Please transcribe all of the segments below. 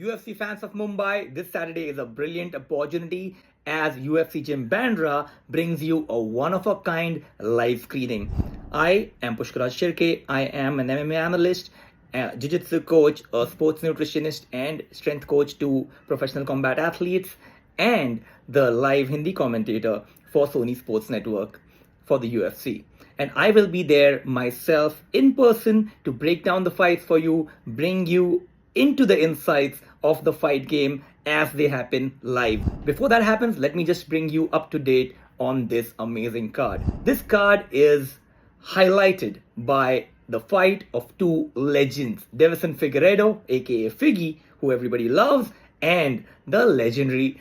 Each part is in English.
UFC fans of Mumbai, this Saturday is a brilliant opportunity as UFC Gym Bandra brings you a one-of-a-kind live screening. I am Pushkaraj Shirke. I am an MMA analyst, a jiu-jitsu coach, a sports nutritionist and strength coach to professional combat athletes, and the live Hindi commentator for Sony Sports Network for the UFC. And I will be there myself in person to break down the fights for you, bring you into the insights of the fight game as they happen live. Before that happens, let me just bring you up to date on this amazing card. This card is highlighted by the fight of two legends, Davison Figueiredo, aka Figgy, who everybody loves, and the legendary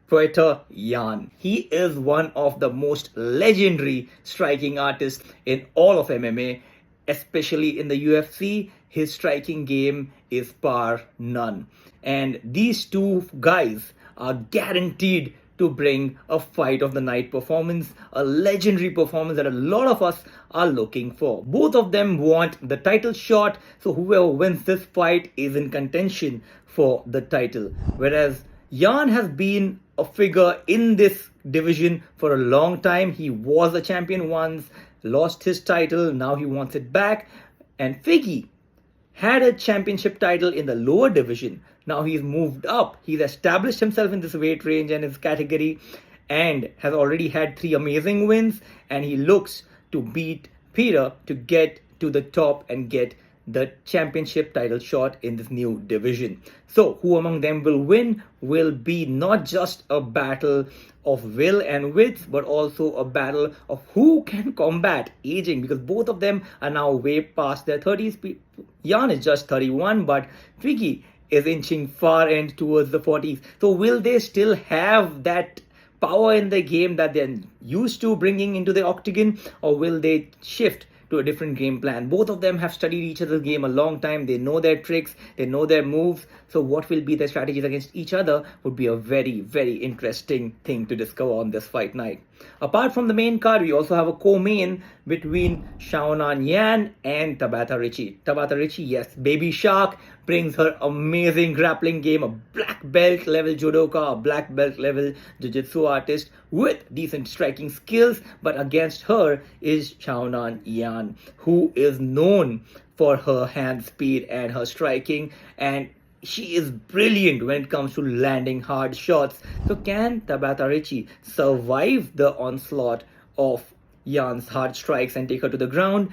Petr Yan. He is one of the most legendary striking artists in all of MMA, especially in the UFC. His striking game is bar none. And these two guys are guaranteed to bring a fight of the night performance, a legendary performance that a lot of us are looking for. Both of them want the title shot, so whoever wins this fight is in contention for the title. Whereas Yan has been a figure in this division for a long time. He was a champion once, lost his title, now he wants it back. And Figgy had a championship title in the lower division. Now he's moved up. He's established himself in this weight range and his category and has already had 3 amazing wins. And he looks to beat Petr to get to the top and get the championship title shot in this new division. So who among them will win will be not just a battle of will and wits, but also a battle of who can combat aging, because both of them are now way past their 30s. Yan is just 31, but Figgy is inching far end towards the 40s. So will they still have that power in the game that they're used to bringing into the octagon, or will they shift to a different game plan? Both of them have studied each other's game a long time. They know their tricks, they know their moves. So what will be their strategies against each other would be a very, very interesting thing to discover on this fight night. Apart from the main card, we also have a co-main between Figgy Yan and Tabitha Ricci. Tabitha Ricci, yes, Baby Shark, brings her amazing grappling game, a black belt level judoka, a black belt level jiu-jitsu artist with decent striking skills. But against her is Figgy Yan, who is known for her hand speed and her striking, and she is brilliant when it comes to landing hard shots. So can Tabitha Ricci survive the onslaught of Yan's hard strikes and take her to the ground?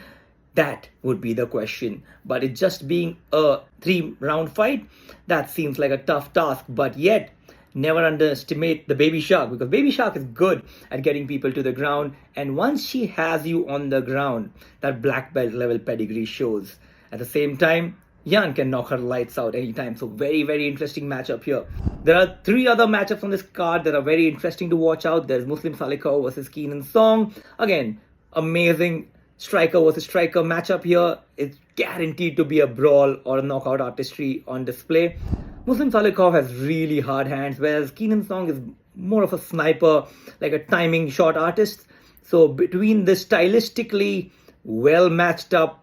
That would be the question. But it just being a 3-round fight, that seems like a tough task. But yet, never underestimate the Baby Shark, because Baby Shark is good at getting people to the ground. And once she has you on the ground, that black belt level pedigree shows. At the same time, Yan can knock her lights out anytime. So very, very interesting matchup here. There are 3 other matchups on this card that are very interesting to watch out. There's Muslim Salikov versus Keenan Song. Again, amazing striker versus striker matchup here. It's guaranteed to be a brawl or a knockout artistry on display. Muslim Salikov has really hard hands, whereas Keenan Song is more of a sniper, like a timing shot artist. So between this stylistically well matched up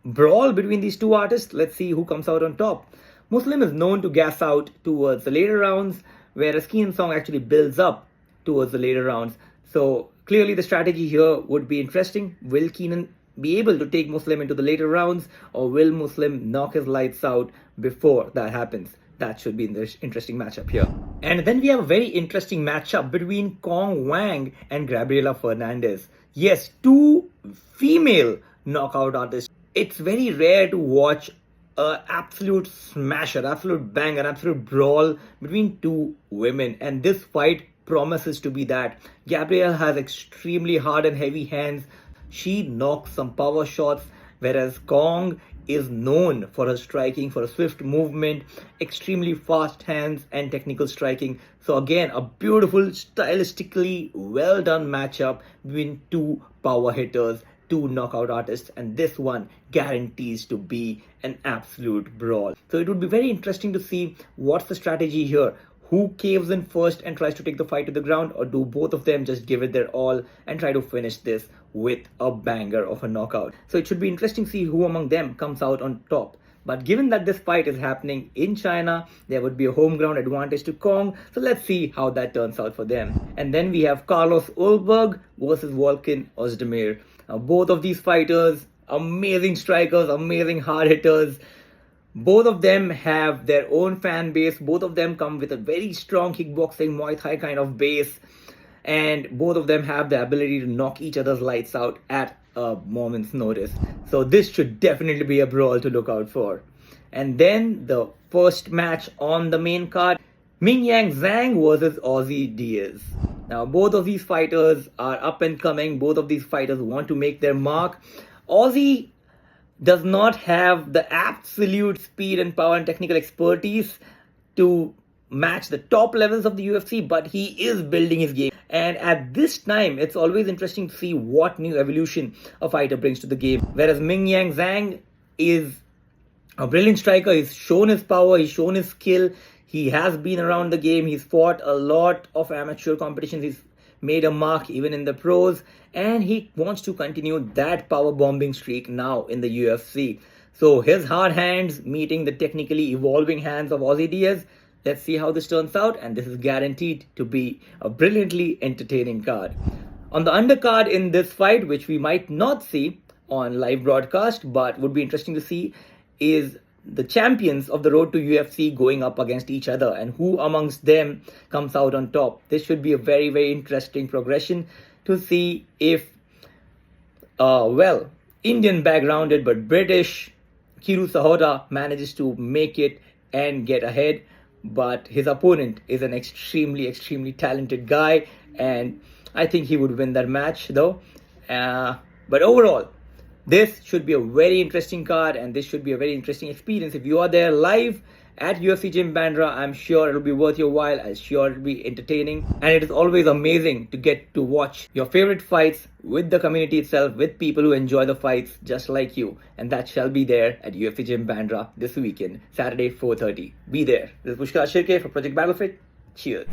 brawl between these two artists, let's see who comes out on top. Muslim is known to gas out towards the later rounds, whereas Keenan Song actually builds up towards the later rounds. So clearly the strategy here would be interesting. Will Keenan be able to take Muslim into the later rounds, or will Muslim knock his lights out before that happens? That should be an interesting matchup here. And then we have a very interesting matchup between Kong Wang and Gabriela Fernandez. Yes, 2 female knockout artists. It's very rare to watch an absolute smasher, absolute bang, an absolute brawl between 2 women. And this fight promises to be that. Gabrielle has extremely hard and heavy hands. She knocks some power shots, whereas Kong is known for her striking, for a swift movement, extremely fast hands and technical striking. So again, a beautiful, stylistically well done matchup between 2 power hitters, 2 knockout artists, and this one guarantees to be an absolute brawl. So it would be very interesting to see what's the strategy here. Who caves in first and tries to take the fight to the ground, or do both of them just give it their all and try to finish this with a banger of a knockout? So it should be interesting to see who among them comes out on top. But given that this fight is happening in China, there would be a home ground advantage to Kong. So let's see how that turns out for them. And then we have Carlos Ulberg versus Volkan Ozdemir. Now, both of these fighters, amazing strikers, amazing hard hitters. Both of them have their own fan base. Both of them come with a very strong kickboxing, Muay Thai kind of base. And both of them have the ability to knock each other's lights out at a moment's notice. So this should definitely be a brawl to look out for. And then the first match on the main card, Mingyang Zhang versus Ozzy Diaz. Now both of these fighters are up and coming. Both of these fighters want to make their mark. Ozzy does not have the absolute speed and power and technical expertise to match the top levels of the UFC, but he is building his game. And at this time, it's always interesting to see what new evolution a fighter brings to the game. Whereas Mingyang Zhang is a brilliant striker. He's shown his power, he's shown his skill. He has been around the game. He's fought a lot of amateur competitions. He's made a mark even in the pros. And he wants to continue that power bombing streak now in the UFC. So his hard hands meeting the technically evolving hands of Ozzy Diaz. Let's see how this turns out, and this is guaranteed to be a brilliantly entertaining card. On the undercard in this fight, which we might not see on live broadcast, but would be interesting to see, is the champions of the road to UFC going up against each other, and who amongst them comes out on top. This should be a very, very interesting progression to see if, Indian backgrounded but British Kiru Sahota manages to make it and get ahead. But his opponent is an extremely, extremely talented guy, and I think he would win that match though. But overall, this should be a very interesting card, and this should be a very interesting experience. If you are there live at UFC Gym Bandra, I'm sure it'll be worth your while. I'm sure it'll be entertaining, and it is always amazing to get to watch your favorite fights with the community itself, with people who enjoy the fights just like you. And that shall be there at UFC Gym Bandra this weekend, Saturday 4:30. Be there. This is Pushkaraj Shirke for Project Battlefit. Cheers.